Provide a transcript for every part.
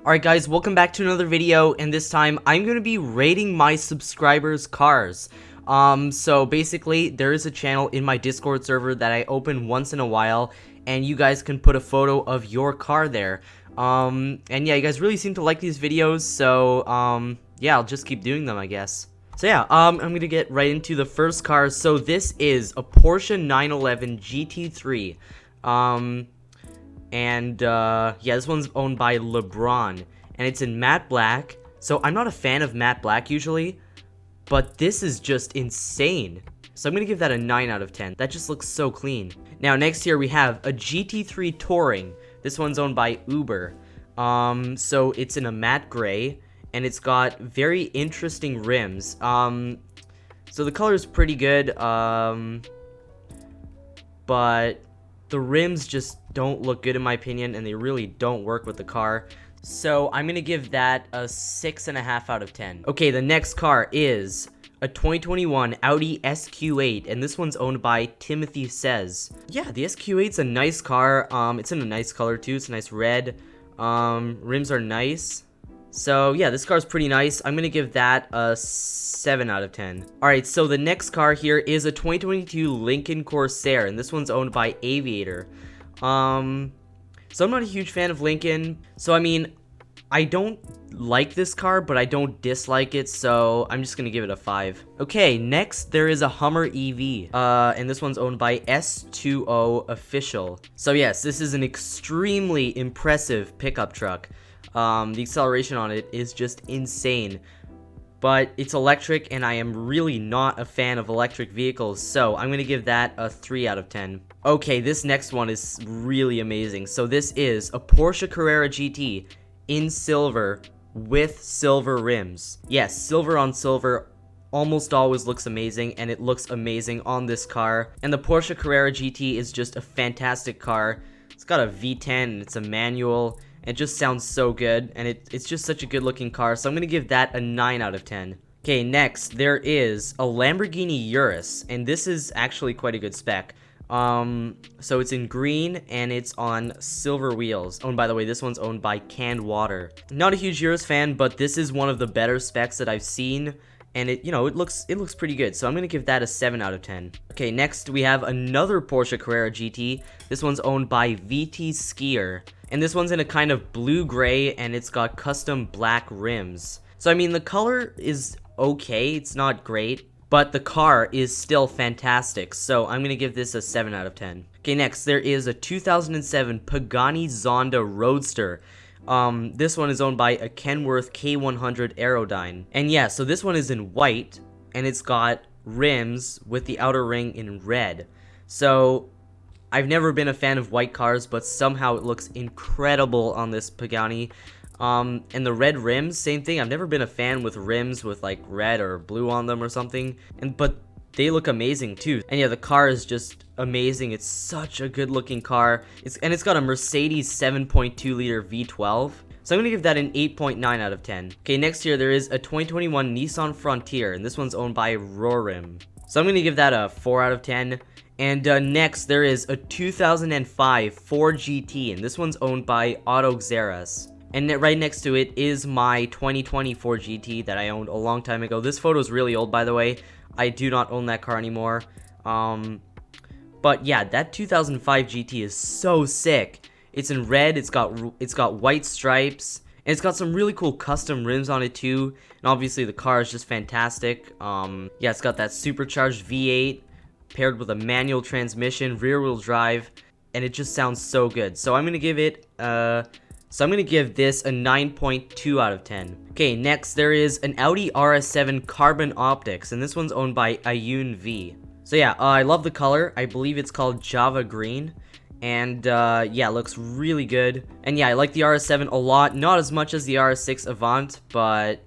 Alright guys, welcome back to another video, and this time I'm going to be rating my subscribers' cars. So basically, there is a channel in my Discord server that I open once in a while, and you guys can put a photo of your car there. And yeah, you guys really seem to like these videos, so, yeah, I'll just keep doing them, I guess. So yeah, I'm going to get right into the first car. So this is a Porsche 911 GT3. Yeah, this one's owned by LeBron, and it's in matte black. So I'm not a fan of matte black usually, but this is just insane. So I'm gonna give that a 9 out of 10. That just looks so clean. Now next here we have a GT3 Touring. This one's owned by Uber. So it's in a matte gray, and it's got very interesting rims. So the color is pretty good, but the rims just don't look good in my opinion, and they really don't work with the car. So I'm gonna give that a 6.5 out of 10. Okay, the next car is a 2021 Audi Sq8, and this one's owned by Timothy Says. Yeah, the Sq8's a nice car. It's in a nice color too. It's a nice red. Rims are nice. So yeah, this car's pretty nice. I'm gonna give that a 7 out of 10. Alright, so the next car here is a 2022 Lincoln Corsair, and this one's owned by Aviator. So I'm not a huge fan of Lincoln. So I mean, I don't like this car, but I don't dislike it, so I'm just gonna give it a 5. Okay, next there is a Hummer EV, and this one's owned by S2O Official. So yes, this is an extremely impressive pickup truck. The acceleration on it is just insane, but it's electric, and I am really not a fan of electric vehicles, so I'm gonna give that a 3 out of 10. Okay, this next one is really amazing. So this is a Porsche Carrera GT in silver with silver rims. Yes, silver on silver almost always looks amazing, and it looks amazing on this car. And the Porsche Carrera GT is just a fantastic car. It's got a V10, and it's a manual. It just sounds so good, and it's just such a good looking car, so I'm gonna give that a 9 out of 10. Okay, next there is a Lamborghini Urus, and this is actually quite a good spec. So it's in green, and it's on silver wheels. Oh, and by the way, this one's owned by Canned Water. Not a huge Urus fan, but this is one of the better specs that I've seen, and it looks pretty good, so I'm gonna give that a 7 out of 10. Okay, next we have another Porsche Carrera GT. This one's owned by VT Skier, and this one's in a kind of blue-gray, and it's got custom black rims. So I mean, the color is okay, it's not great, but the car is still fantastic, so I'm gonna give this a 7 out of 10. Okay, next there is a 2007 Pagani Zonda Roadster. This one is owned by a Kenworth K100 Aerodyne. And yeah, so this one is in white, and it's got rims with the outer ring in red. So I've never been a fan of white cars, but somehow it looks incredible on this Pagani. And the red rims, same thing. I've never been a fan with rims with like red or blue on them or something, but they look amazing too. And yeah, the car is just amazing. It's such a good looking car. It's got a Mercedes 7.2 liter V12. So I'm gonna give that an 8.9 out of 10. Okay, next here there is a 2021 Nissan Frontier, and this one's owned by Rorim. So I'm gonna give that a 4 out of 10. And next there is a 2005 Ford GT, and this one's owned by Auto Xeras. And right next to it is my 2020 Ford GT that I owned a long time ago. This photo is really old, by the way. I do not own that car anymore. But yeah, that 2005 GT is so sick. It's in red, it's got white stripes, and it's got some really cool custom rims on it too. And obviously the car is just fantastic. Yeah, it's got that supercharged V8 paired with a manual transmission, rear wheel drive, and it just sounds so good. So I'm gonna give it I'm gonna give this a 9.2 out of 10. Okay, next there is an Audi RS7 Carbon Optics, and this one's owned by Ayun V. So yeah, I love the color. I believe it's called Java Green, and yeah, it looks really good. And yeah, I like the RS7 a lot. Not as much as the RS6 Avant, but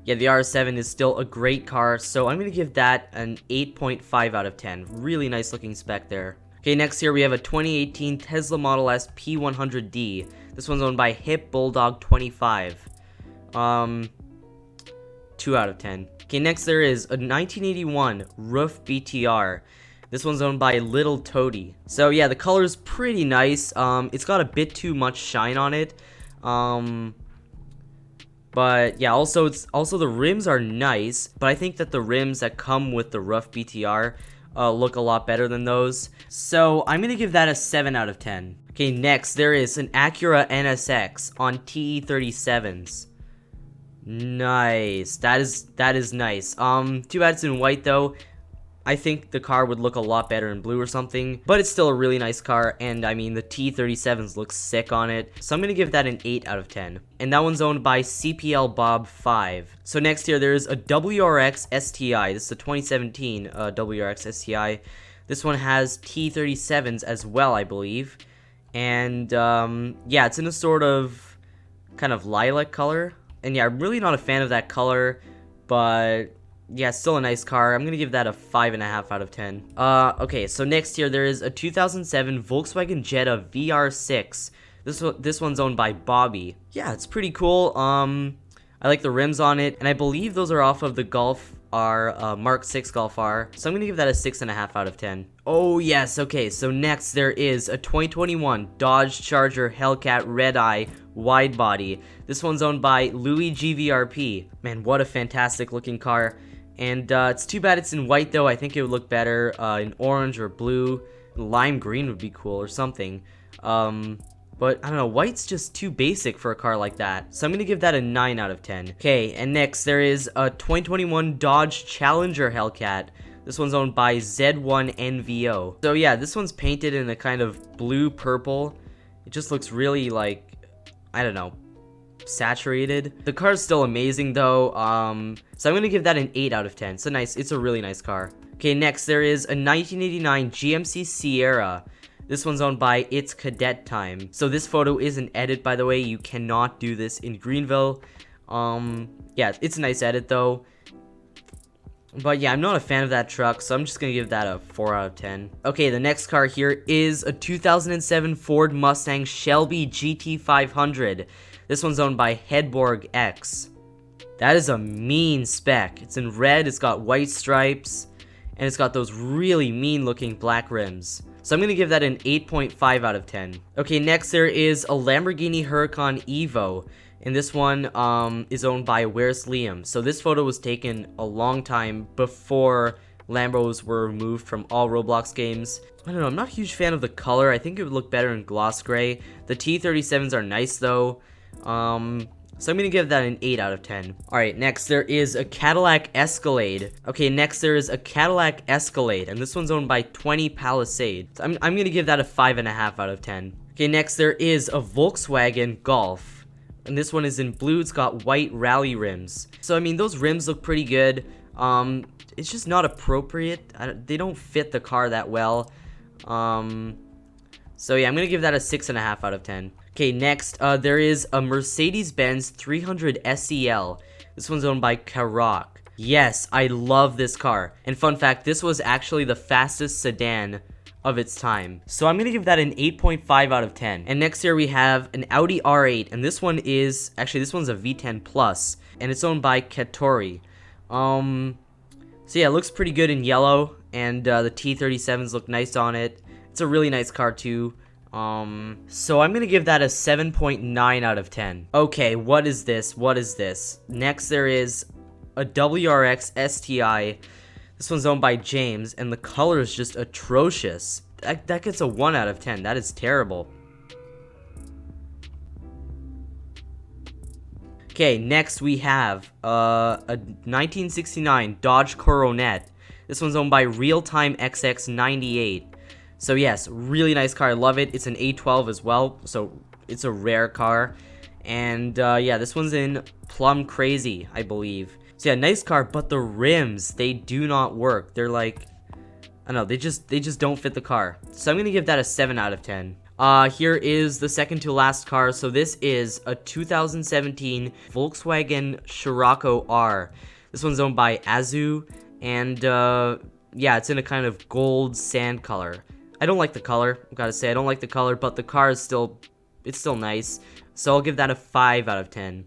yeah, the RS7 is still a great car, so I'm gonna give that an 8.5 out of 10. Really nice looking spec there. Okay, next here we have a 2018 Tesla Model S P100D. This one's owned by Hip Bulldog 25. 2 out of 10. Okay, next there is a 1981 Roof BTR. This one's owned by Little Toady. So yeah, the color's pretty nice. It's got a bit too much shine on it. But yeah, also the rims are nice, but I think that the rims that come with the rough BTR look a lot better than those. So I'm gonna give that a 7 out of 10. Okay, next there is an Acura NSX on TE37s. Nice. That is nice. Too bad it's in white though. I think the car would look a lot better in blue or something, but it's still a really nice car, and I mean the T37s look sick on it, so I'm gonna give that an 8 out of 10. And that one's owned by CPL Bob 5. So next here there's a Wrx Sti. This is a 2017 Wrx Sti. This one has T37s as well, I believe, and yeah, it's in a sort of kind of lilac color, and yeah, I'm really not a fan of that color, but yeah, still a nice car. I'm gonna give that a 5.5 out of 10. Okay, so next here there is a 2007 Volkswagen Jetta Vr6. This one's owned by Bobby. Yeah, it's pretty cool. I like the rims on it, and I believe those are off of the Golf R, Mark 6 Golf R. So I'm gonna give that a 6.5 out of 10. Oh yes, okay. So next there is a 2021 Dodge Charger Hellcat Red Eye wide body. This one's owned by Louis GVRP. Man, what a fantastic looking car. And it's too bad it's in white though. I think it would look better in orange or blue. Lime green would be cool or something. But I don't know, white's just too basic for a car like that. So I'm gonna give that a 9 out of 10. Okay, and next there is a 2021 Dodge Challenger Hellcat. This one's owned by Z1NVO. So yeah, this one's painted in a kind of blue purple. It just looks really like, I don't know, saturated. The car's still amazing though. So I'm gonna give that an 8 out of 10. It's a really nice car. Okay, next there is a 1989 GMC Sierra. This one's owned by It's Cadet Time. So this photo is an edit, by the way. You cannot do this in Greenville. Yeah, it's a nice edit though. But yeah, I'm not a fan of that truck, so I'm just gonna give that a 4 out of 10. Okay, the next car here is a 2007 Ford Mustang Shelby GT500. This one's owned by Hedborg X. That is a mean spec. It's in red, it's got white stripes, and it's got those really mean looking black rims. So I'm gonna give that an 8.5 out of 10. Okay, next there is a Lamborghini Huracan Evo. And this one is owned by Wrx Sti. So this photo was taken a long time before Lambos were removed from all Roblox games. I don't know, I'm not a huge fan of the color. I think it would look better in gloss gray. The T37s are nice though. So I'm gonna give that an 8 out of 10. Alright, next there is a Cadillac Escalade. Okay, next there is a Cadillac Escalade, and this one's owned by 20 Palisade. So I'm gonna give that a 5.5 out of 10. Okay, next there is a Volkswagen Golf. And this one is in blue, it's got white rally rims. So I mean, those rims look pretty good. It's just not appropriate. They don't fit the car that well. So yeah, I'm gonna give that a 6.5 out of 10. Okay, next, there is a Mercedes-Benz 300 SEL. This one's owned by Karoq. Yes, I love this car. And fun fact, this was actually the fastest sedan of its time. So I'm gonna give that an 8.5 out of 10. And next here we have an Audi R8, and this one is, actually this one's a V10 Plus, and it's owned by Katori. So yeah, it looks pretty good in yellow, and the T37s look nice on it. It's a really nice car too. So I'm gonna give that a 7.9 out of 10. Okay, what is this? What is this? Next there is a Wrx Sti. This one's owned by James, and the color is just atrocious. That gets a 1 out of 10. That is terrible. Okay, next we have a 1969 Dodge Coronet. This one's owned by Realtime XX98. So yes, really nice car. I love it. It's an A12 as well, so it's a rare car. And yeah, this one's in Plum Crazy, I believe. So yeah, nice car, but the rims, they do not work. They're like, I don't know, they just don't fit the car. So I'm gonna give that a 7 out of 10. Here is the second to last car. So this is a 2017 Volkswagen Scirocco R. This one's owned by Azu, and yeah, it's in a kind of gold sand color. I don't like the color, I've gotta say, I don't like the color, but the car is still nice. So I'll give that a 5 out of 10.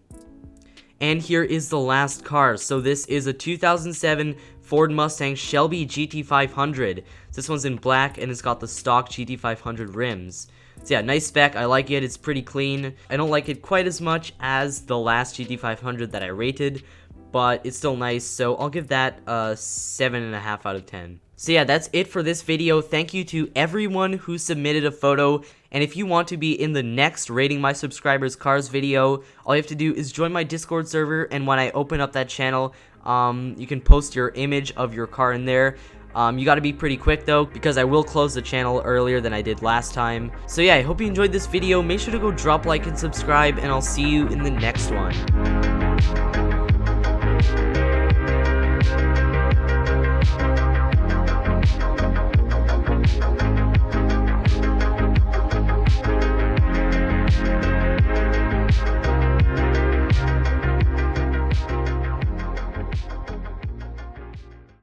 And here is the last car. So this is a 2007 Ford Mustang Shelby GT500. This one's in black, and it's got the stock GT500 rims. So yeah, nice spec. I like it. It's pretty clean. I don't like it quite as much as the last GT500 that I rated, but it's still nice. So I'll give that a 7.5 out of 10. So yeah, that's it for this video. Thank you to everyone who submitted a photo. And if you want to be in the next Rating My Subscribers Cars video, all you have to do is join my Discord server. And when I open up that channel, you can post your image of your car in there. You gotta be pretty quick though, because I will close the channel earlier than I did last time. So yeah, I hope you enjoyed this video. Make sure to go drop a like and subscribe, and I'll see you in the next one.